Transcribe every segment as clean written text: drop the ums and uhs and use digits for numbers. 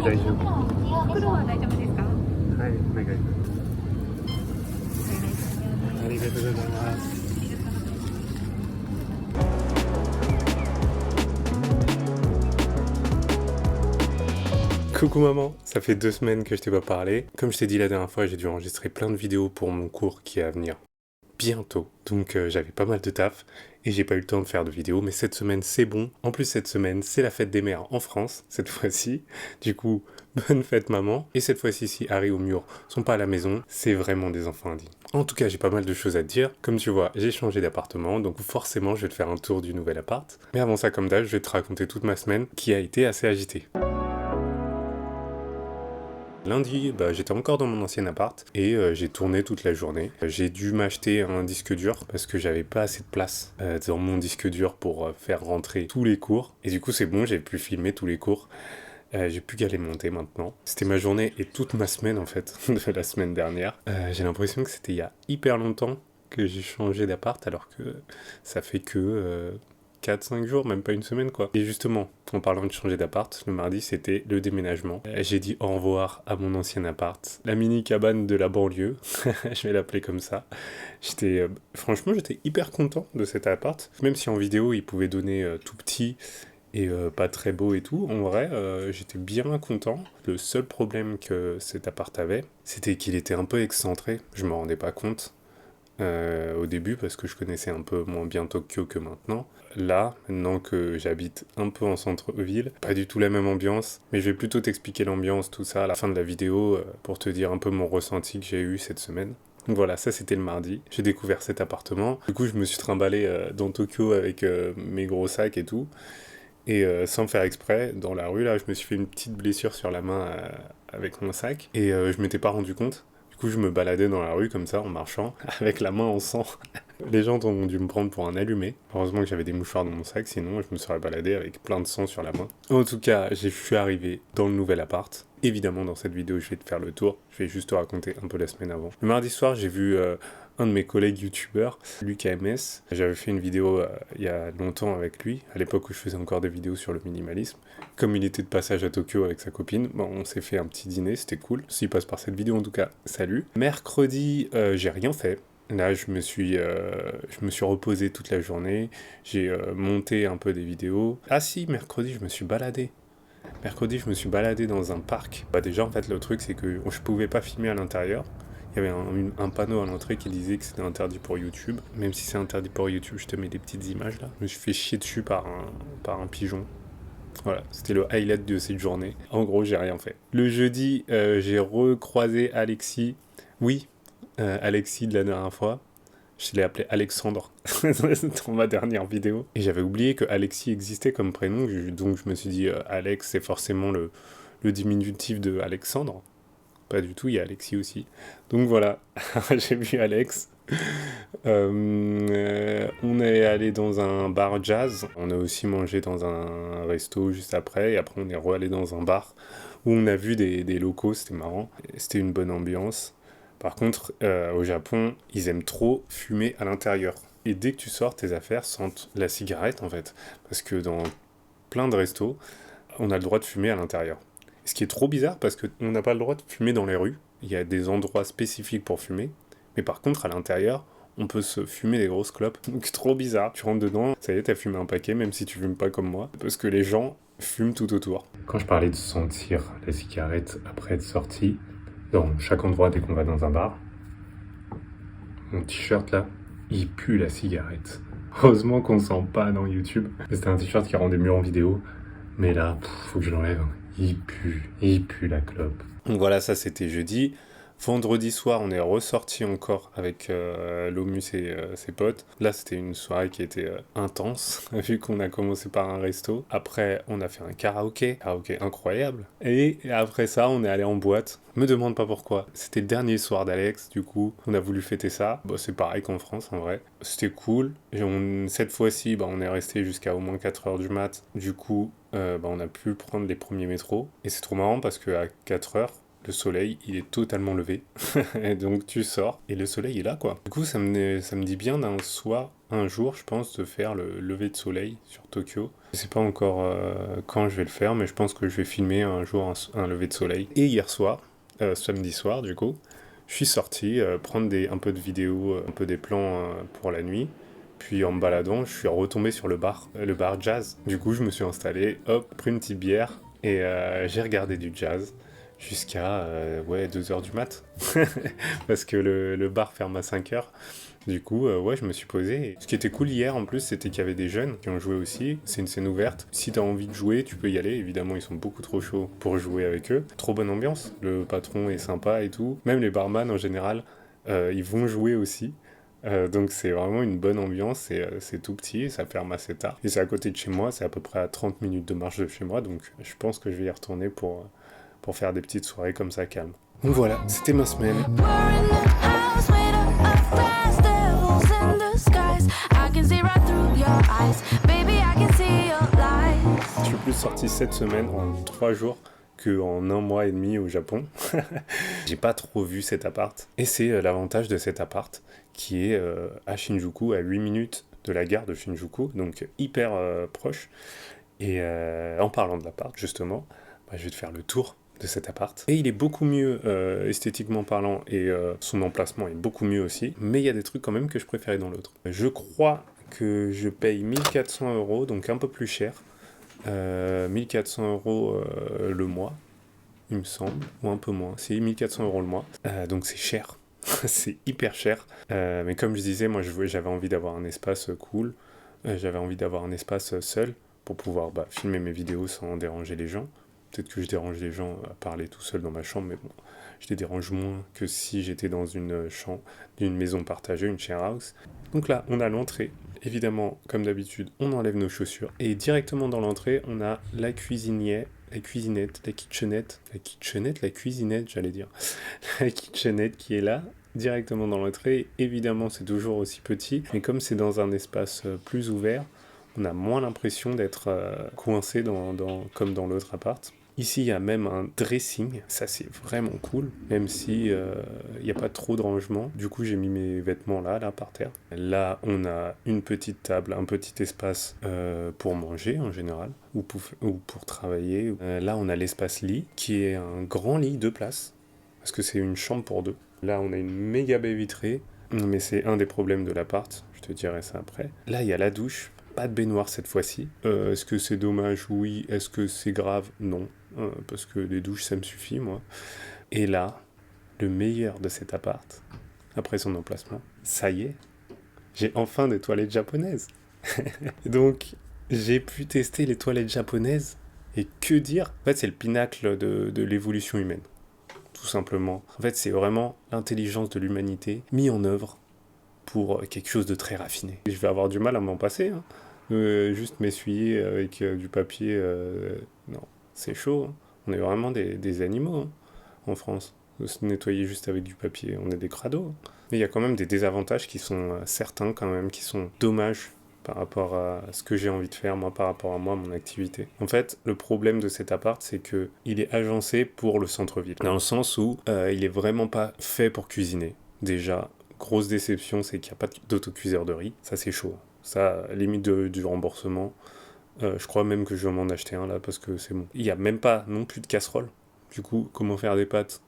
大丈夫。黒は大丈夫ですか？はい、お願いします。ありがとうございます。Coucou maman, ça fait 2 semaines que je t'ai pas parlé. Comme je t'ai dit la dernière fois, j'ai dû enregistrer plein de vidéos pour mon cours qui est à venir bientôt. Donc j'avais pas mal de taf et j'ai pas eu le temps de faire de vidéos, mais cette semaine c'est bon. En plus cette semaine c'est la fête des mères en France, cette fois-ci. Du coup, bonne fête maman. Et cette fois-ci si Harry ou Mur sont pas à la maison, c'est vraiment des enfants indignes. En tout cas j'ai pas mal de choses à te dire. Comme tu vois, j'ai changé d'appartement, donc forcément je vais te faire un tour du nouvel appart. Mais avant ça comme d'hab, je vais te raconter toute ma semaine qui a été assez agitée. Lundi, j'étais encore dans mon ancien appart et j'ai tourné toute la journée. J'ai dû m'acheter un disque dur parce que j'avais pas assez de place dans mon disque dur pour faire rentrer tous les cours. Et du coup c'est bon, j'ai pu filmer tous les cours. J'ai plus qu'à les monter maintenant. C'était ma journée et toute ma semaine en fait, de la semaine dernière. J'ai l'impression que c'était il y a hyper longtemps que j'ai changé d'appart alors que ça fait que 4-5 jours, même pas une semaine quoi. Et justement, en parlant de changer d'appart, le mardi c'était le déménagement. J'ai dit au revoir à mon ancien appart, la mini cabane de la banlieue, je vais l'appeler comme ça. Franchement j'étais hyper content de cet appart, même si en vidéo il pouvait donner tout petit et pas très beau et tout. En vrai, j'étais bien content. Le seul problème que cet appart avait, c'était qu'il était un peu excentré, je me rendais pas compte. Au début parce que je connaissais un peu moins bien Tokyo que maintenant. Là, maintenant que j'habite un peu en centre-ville, pas du tout la même ambiance, mais je vais plutôt t'expliquer l'ambiance, tout ça à la fin de la vidéo pour te dire un peu mon ressenti que j'ai eu cette semaine. Donc voilà, ça c'était le mardi, j'ai découvert cet appartement. Du coup, je me suis trimballé dans Tokyo avec mes gros sacs et tout. Et sans faire exprès, dans la rue, là, je me suis fait une petite blessure sur la main avec mon sac. Et je m'étais pas rendu compte. Du coup, je me baladais dans la rue comme ça, en marchant, avec la main en sang. Les gens ont dû me prendre pour un allumé. Heureusement que j'avais des mouchoirs dans mon sac, sinon je me serais baladé avec plein de sang sur la main. En tout cas, je suis arrivé dans le nouvel appart. Évidemment, dans cette vidéo, je vais te faire le tour. Je vais juste te raconter un peu la semaine avant. Le mardi soir, j'ai vu un de mes collègues youtubeurs, Lucas MS. J'avais fait une vidéo il y a longtemps avec lui, à l'époque où je faisais encore des vidéos sur le minimalisme. Comme il était de passage à Tokyo avec sa copine, on s'est fait un petit dîner, c'était cool. S'il passe par cette vidéo en tout cas, salut. Mercredi, j'ai rien fait. Là, je me suis reposé toute la journée, j'ai monté un peu des vidéos. Ah si, mercredi, je me suis baladé. Mercredi, je me suis baladé dans un parc. Déjà, en fait, le truc, c'est que je pouvais pas filmer à l'intérieur. Il y avait un panneau à l'entrée qui disait que c'était interdit pour YouTube. Même si c'est interdit pour YouTube, je te mets des petites images là. Je me suis fait chier dessus par un pigeon. Voilà, c'était le highlight de cette journée. En gros, j'ai rien fait. Le jeudi, j'ai recroisé Alexis. Oui, Alexis de la dernière fois. Je l'ai appelé Alexandre dans ma dernière vidéo. Et j'avais oublié que Alexis existait comme prénom. Donc je me suis dit, Alex, c'est forcément le diminutif de Alexandre. Pas du tout, il y a Alexis aussi. Donc voilà, j'ai vu Alex. On est allé dans un bar jazz. On a aussi mangé dans un resto juste après. Et après, on est re-allé dans un bar où on a vu des locaux. C'était marrant. C'était une bonne ambiance. Par contre, au Japon, ils aiment trop fumer à l'intérieur. Et dès que tu sors, tes affaires sentent la cigarette, en fait. Parce que dans plein de restos, on a le droit de fumer à l'intérieur. Ce qui est trop bizarre, parce qu'on n'a pas le droit de fumer dans les rues. Il y a des endroits spécifiques pour fumer. Mais par contre, à l'intérieur, on peut se fumer des grosses clopes. Donc trop bizarre. Tu rentres dedans, ça y est, t'as fumé un paquet, même si tu fumes pas comme moi. Parce que les gens fument tout autour. Quand je parlais de sentir la cigarette après être sorti, dans chaque endroit dès qu'on va dans un bar, mon t-shirt là, il pue la cigarette. Heureusement qu'on sent pas dans YouTube. C'était un t-shirt qui rendait mieux en vidéo. Mais là, faut que je l'enlève. Il pue la clope. Donc voilà, ça c'était jeudi. Vendredi soir, on est ressorti encore avec Lomus et ses potes. Là, c'était une soirée qui était intense, vu qu'on a commencé par un resto. Après, on a fait un karaoké incroyable. Et après ça, on est allé en boîte. Me demande pas pourquoi. C'était le dernier soir d'Alex, du coup, on a voulu fêter ça. C'est pareil qu'en France, en vrai. C'était cool. Cette fois-ci, on est resté jusqu'à au moins 4h du mat. Du coup, on a pu prendre les premiers métros. Et c'est trop marrant parce qu'à 4h, le soleil, il est totalement levé. Et donc tu sors et le soleil est là, quoi. Du coup, ça me dit bien un jour, je pense, de faire le lever de soleil sur Tokyo. Je sais pas encore quand je vais le faire, mais je pense que je vais filmer un jour un lever de soleil. Et hier soir, samedi soir, du coup, je suis sorti prendre un peu de vidéos, un peu des plans pour la nuit. Puis en me baladant, je suis retombé sur le bar jazz. Du coup, je me suis installé, hop, pris une petite bière et j'ai regardé du jazz jusqu'à 2h du mat. Parce que le bar ferme à 5h. Du coup, je me suis posé. Ce qui était cool hier, en plus, c'était qu'il y avait des jeunes qui ont joué aussi. C'est une scène ouverte. Si t'as envie de jouer, tu peux y aller. Évidemment, ils sont beaucoup trop chauds pour jouer avec eux. Trop bonne ambiance. Le patron est sympa et tout. Même les barman, en général, ils vont jouer aussi. Donc c'est vraiment une bonne ambiance, c'est tout petit, ça ferme assez tard. Et c'est à côté de chez moi, c'est à peu près à 30 minutes de marche de chez moi, donc je pense que je vais y retourner pour faire des petites soirées comme ça calmes. Donc voilà, c'était ma semaine. Je suis plus sorti cette semaine en 3 jours qu'en 1 mois et demi au Japon. J'ai pas trop vu cet appart. Et c'est l'avantage de cet appart qui est à Shinjuku, à 8 minutes de la gare de Shinjuku, donc hyper proche. Et en parlant de l'appart, justement, je vais te faire le tour de cet appart. Et il est beaucoup mieux esthétiquement parlant et son emplacement est beaucoup mieux aussi. Mais il y a des trucs quand même que je préférais dans l'autre. Je crois que je paye 1400 €, donc un peu plus cher. 1400 € le mois, il me semble, ou un peu moins. C'est 1400 € le mois. Donc c'est cher. C'est hyper cher. Mais comme je disais, moi j'avais envie d'avoir un espace cool. J'avais envie d'avoir un espace seul pour pouvoir filmer mes vidéos sans déranger les gens. Peut-être que je dérange les gens à parler tout seul dans ma chambre, mais bon, je les dérange moins que si j'étais dans une maison partagée, une share house. Donc là, on a l'entrée. Évidemment, comme d'habitude, on enlève nos chaussures. Et directement dans l'entrée, on a la cuisinette, la kitchenette, j'allais dire. La kitchenette qui est là, directement dans l'entrée. Évidemment, c'est toujours aussi petit, mais comme c'est dans un espace plus ouvert, on a moins l'impression d'être coincé comme dans l'autre appart. Ici, il y a même un dressing, ça c'est vraiment cool, même si il n'y a pas trop de rangement. Du coup, j'ai mis mes vêtements là par terre. Là, on a une petite table, un petit espace pour manger en général, ou pour travailler. Là, on a l'espace lit, qui est un grand lit 2 places, parce que c'est une chambre pour 2. Là, on a une méga baie vitrée, mais c'est un des problèmes de l'appart, je te dirai ça après. Là, il y a la douche. Pas de baignoire cette fois-ci. Est-ce que c'est dommage? Oui. Est-ce que c'est grave? Non. Parce que les douches, ça me suffit, moi. Et là, le meilleur de cet appart, après son emplacement, ça y est, j'ai enfin des toilettes japonaises. Donc, j'ai pu tester les toilettes japonaises. Et que dire? En fait, c'est le pinacle de l'évolution humaine. Tout simplement. En fait, c'est vraiment l'intelligence de l'humanité mise en œuvre pour quelque chose de très raffiné. Je vais avoir du mal à m'en passer, hein. Juste m'essuyer avec du papier, non, c'est chaud, hein. On est vraiment des animaux, hein, en France. De se nettoyer juste avec du papier, on est des crados, hein. Mais il y a quand même des désavantages qui sont certains quand même, qui sont dommages par rapport à ce que j'ai envie de faire, moi, par rapport à moi, mon activité. En fait, le problème de cet appart, c'est que il est agencé pour le centre-ville, dans le sens où il est vraiment pas fait pour cuisiner. Déjà, grosse déception, c'est qu'il n'y a pas d'autocuiseur de riz. Ça, c'est chaud. Ça, limite du remboursement. Je crois même que je vais m'en acheter un là parce que c'est bon. Il n'y a même pas non plus de casserole. Du coup, comment faire des pâtes?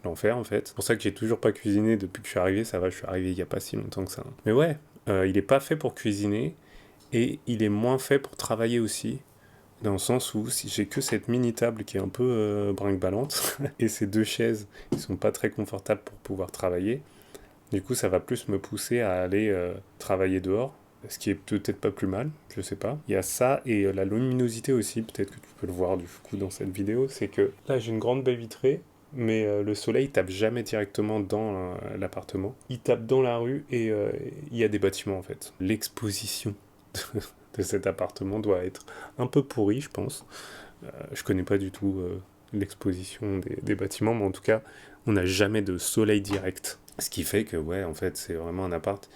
L'enfer en fait. C'est pour ça que j'ai toujours pas cuisiné depuis que je suis arrivé. Ça va, je suis arrivé il n'y a pas si longtemps que ça. Mais ouais, il n'est pas fait pour cuisiner et il est moins fait pour travailler aussi. Dans le sens où si j'ai que cette mini table qui est un peu brinque-ballante et ces 2 chaises qui sont pas très confortables pour pouvoir travailler. Du coup, ça va plus me pousser à aller travailler dehors, ce qui est peut-être pas plus mal, je sais pas. Il y a ça et la luminosité aussi, peut-être que tu peux le voir du coup dans cette vidéo, c'est que là j'ai une grande baie vitrée, mais le soleil tape jamais directement dans l'appartement. Il tape dans la rue et il y a des bâtiments en fait. L'exposition de cet appartement doit être un peu pourrie, je pense. Je connais pas du tout l'exposition des bâtiments, mais en tout cas, on n'a jamais de soleil direct. Ce qui fait que, ouais, en fait, c'est vraiment un appart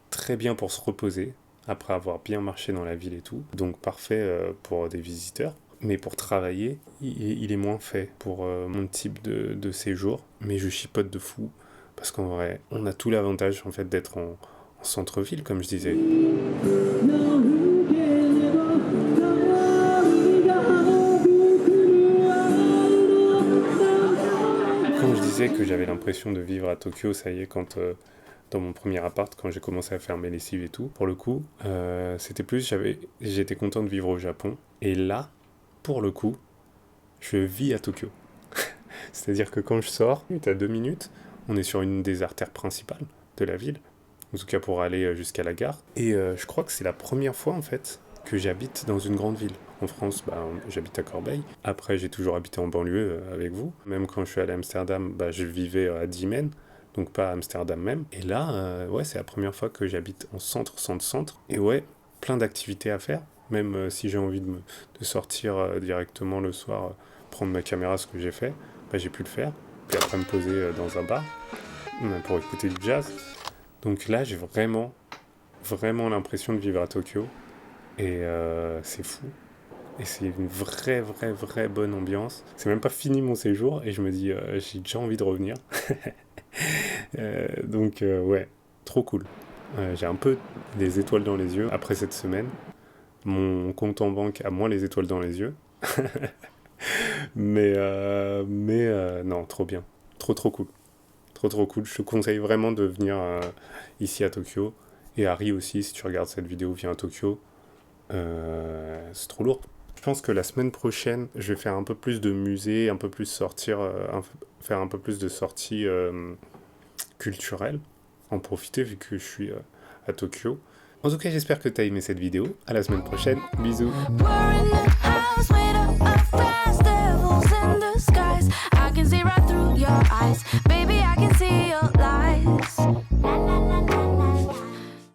très bien pour se reposer, après avoir bien marché dans la ville et tout. Donc parfait pour des visiteurs. mais pour travailler, il est moins fait pour mon type de séjour. Mais je chipote de fou, parce qu'en vrai, on a tout l'avantage en fait d'être en centre-ville, comme je disais. Quand je disais que j'avais l'impression de vivre à Tokyo, ça y est, quand dans mon premier appart, quand j'ai commencé à faire mes lessives et tout, pour le coup, c'était plus, j'étais content de vivre au Japon. Et là, pour le coup, je vis à Tokyo. C'est-à-dire que quand je sors, à 2 minutes, on est sur une des artères principales de la ville, en tout cas pour aller jusqu'à la gare. Et je crois que c'est la première fois en fait que j'habite dans une grande ville. En France, j'habite à Corbeil. Après, j'ai toujours habité en banlieue avec vous. Même quand je suis allé à Amsterdam, je vivais à Diemen, donc pas à Amsterdam même. Et là, ouais, c'est la première fois que j'habite en centre. Et ouais, plein d'activités à faire. Même si j'ai envie de sortir directement le soir, prendre ma caméra, ce que j'ai fait, j'ai pu le faire. Puis après me poser dans un bar pour écouter du jazz. Donc là, j'ai vraiment l'impression de vivre à Tokyo. Et c'est fou. Et c'est une vraie bonne ambiance. C'est même pas fini mon séjour et je me dis, j'ai déjà envie de revenir. Donc ouais, trop cool. J'ai un peu des étoiles dans les yeux après cette semaine. Mon compte en banque a moins les étoiles dans les yeux. mais non, trop bien. Trop cool. Trop cool. Je te conseille vraiment de venir ici à Tokyo. Et Harry aussi, si tu regardes cette vidéo, viens à Tokyo. C'est trop lourd. Je pense que la semaine prochaine, je vais faire un peu plus de musées, un peu plus sortir, faire un peu plus de sorties culturelles. En profiter vu que je suis à Tokyo. En tout cas, j'espère que tu as aimé cette vidéo. À la semaine prochaine. Bisous. I can see right through your eyes.